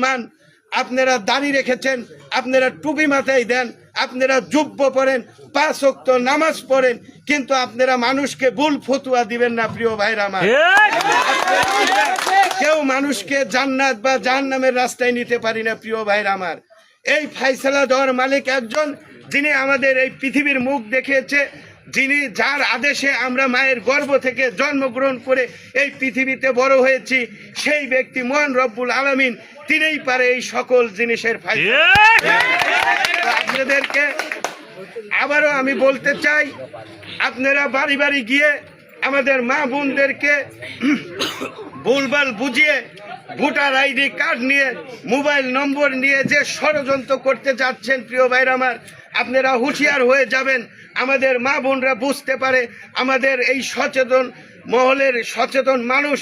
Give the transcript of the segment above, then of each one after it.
মান আপনারা দাঁড়িয়ে রেখেছেন, আপনারা টুপি মাথায় দেন, আপনারা জুব্ব পড়েন, 5 ওয়াক্ত নামাজ পড়েন, কিন্তু আপনারা মানুষকে ভুল ফতুয়া দিবেন না। প্রিয় ভাইরা আমার, কেউ মানুষকে জান্নাত বা জাহান্নামের রাস্তায় নিতে পারি না। প্রিয় ভাইরা আমার, এই ফায়সালা দেওয়ার মালিক একজন, যিনি আমাদের এই পৃথিবীর মুখ দেখিয়েছে, যিনি যার আদেশে আমরা মায়ের গর্ভ থেকে জন্মগ্রহণ করে এই পৃথিবীতে বড় হয়েছি, সেই ব্যক্তি মহান রব্বুল আলামিন, তিনিই পারে এই সকল জিনিসের ফায়সালা। আপনাদেরকে আবারও আমি বলতে চাই, আপনারা বাড়ি বাড়ি গিয়ে আমাদের মা বোনদেরকে ভুলভাল বুঝিয়ে ভোটার আইডি কার্ড নিয়ে, মোবাইল নম্বর নিয়ে যে ষড়যন্ত্র করতে যাচ্ছেন, প্রিয় ভাইরা আমার, আপনারা হুঁশিয়ার হয়ে যাবেন। আমাদের মা বোনরা বুঝতে পারে, আমাদের এই সচেতন মহলের সচেতন মানুষ,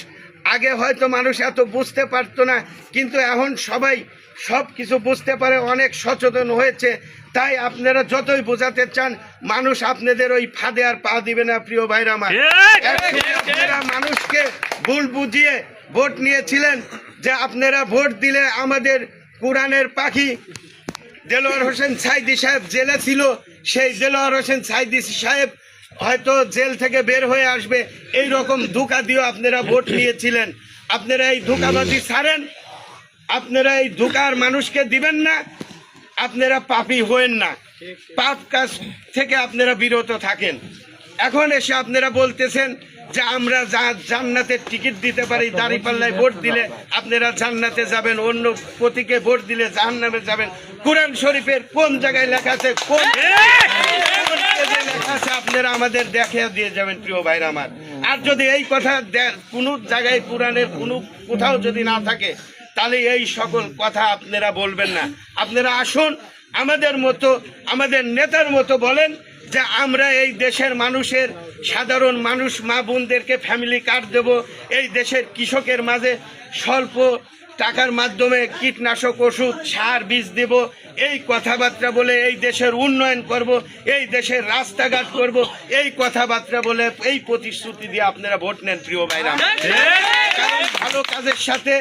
আগে হয়তো মানুষ এত বুঝতে পারতো না, কিন্তু এখন সবাই সব কিছু বুঝতে পারে, অনেক সচেতন হয়েছে। তাই আপনারা যতই বোঝাতে চান, মানুষ আপনাদের ওই ফাঁদে আর পা দিবে না। প্রিয় ভাইরা আমার, আপনারা মানুষকে ভুল বুঝিয়ে ভোট নিয়েছিলেন, যে আপনারা ভোট দিলে আমাদের কোরআনের পাখি দেলোয়ার হোসেন সাইদি সাহেব জেলে ছিল, সেই দেলোয়ার হোসেন সাইদি সাহেব হয়তো জেল থেকে বের হয়ে আসবে, এই রকম ধোঁকা দিয়েও আপনারা ভোট নিয়েছিলেন। আপনারা এই ধোঁকাবাজি ছাড়েন, আপনারা এই ধোঁকার মানুষকে দিবেন না, আপনারা পাপী হয়েন না, পাপ কাজ থেকে আপনারা বিরত থাকেন। এখন এসে আপনারা বলতেছেন যে আমরা জান্নাতের টিকিট দিতে পারি, দাঁড়িপাল্লায় ভোট দিলে আপনারা জান্নাতে যাবেন, অন্য প্রতীকে ভোট দিলে জাহান্নামে যাবেন। কোরআন শরীফের কোন জায়গায় লেখা আছে, কোন লেখা আছে, আপনারা আমাদের দেখে দিয়ে যাবেন। প্রিয় ভাইরা আমার, আর যদি এই কথা কোনো জায়গায় কোরআনের কোথাও যদি না থাকে, তাহলে এই সকল কথা আপনারা বলবেন না। আপনারা আসুন, আমাদের মতো, আমাদের নেতার মতো বলেন যে আমরা এই দেশের মানুষের, সাধারণ মানুষ মা বোনদেরকে ফ্যামিলি কার্ড দেব, এই দেশের কৃষকের মাঝে স্বল্প টাকার মাধ্যমে কীটনাশক ওষুধ সার বীজ দেব, এই কথাবার্তা বলে এই দেশের উন্নয়ন করব, এই দেশের রাস্তাঘাট করব, এই কথাবার্তা বলে এই প্রতিশ্রুতি দিয়ে আপনারা ভোট নেন। প্রিয় ভাইরা, কারণ ভালো কাজের সাথে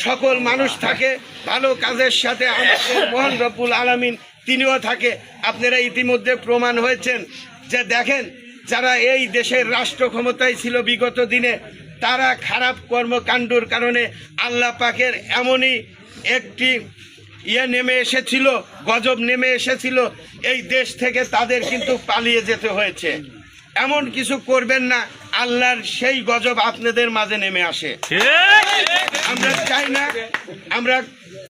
সকল মানুষ থাকে, ভালো কাজের সাথে আমাদের মহান রব্বুল আলামিন তিনিও থাকে। আপনারা ইতিমধ্যে প্রমাণ হয়েছেন যে দেখেন, যারা এই দেশের রাষ্ট্র ক্ষমতায় ছিল বিগত দিনে, তারা খারাপ কর্মকাণ্ডর কারণে আল্লাহ পাকের এমনই একটি নেমে এসেছিল, গজব নেমে এসেছিল, এই দেশ থেকে তাদের কিন্তু পালিয়ে যেতে হয়েছে। এমন কিছু করবেন না, আল্লাহর সেই গজব আপনাদের মাঝে নেমে আসে। আমরা চাই না, আমরা